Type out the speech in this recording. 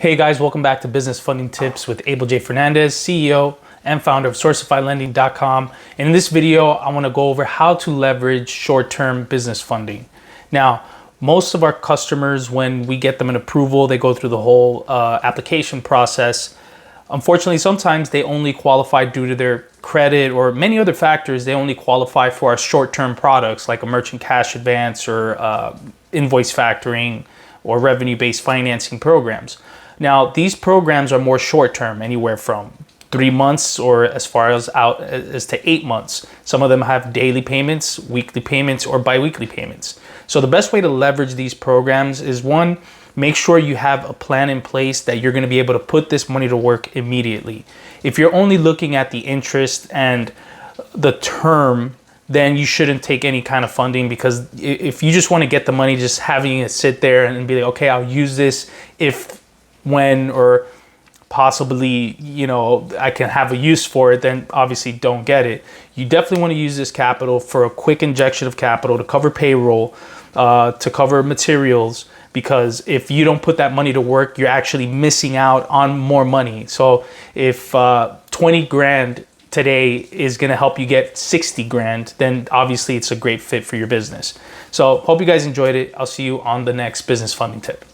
Hey guys, welcome back to Business Funding Tips with Abel J. Fernandez, CEO and founder of SourcifyLending.com. And in this video, I want to go over how to leverage short-term business funding. Now, most of our customers, when we get them an approval, they go through the whole application process. Unfortunately, sometimes they only qualify due to their credit or many other factors. They only qualify for our short-term products like a merchant cash advance or invoice factoring or revenue-based financing programs. Now, these programs are more short-term, anywhere from 3 months or as far as out as to 8 months. Some of them have daily payments, weekly payments, or bi-weekly payments. So the best way to leverage these programs is, one, make sure you have a plan in place that you're going to be able to put this money to work immediately. If you're only looking at the interest and the term, then you shouldn't take any kind of funding, because if you just want to get the money, just having it sit there and be like, okay, I'll use this when or possibly, I can have a use for it, then obviously don't get it. You definitely want to use this capital for a quick injection of capital to cover payroll, to cover materials, because if you don't put that money to work, you're actually missing out on more money. So if 20 grand today is going to help you get 60 grand, then obviously it's a great fit for your business. So hope you guys enjoyed it. I'll see you on the next business funding tip.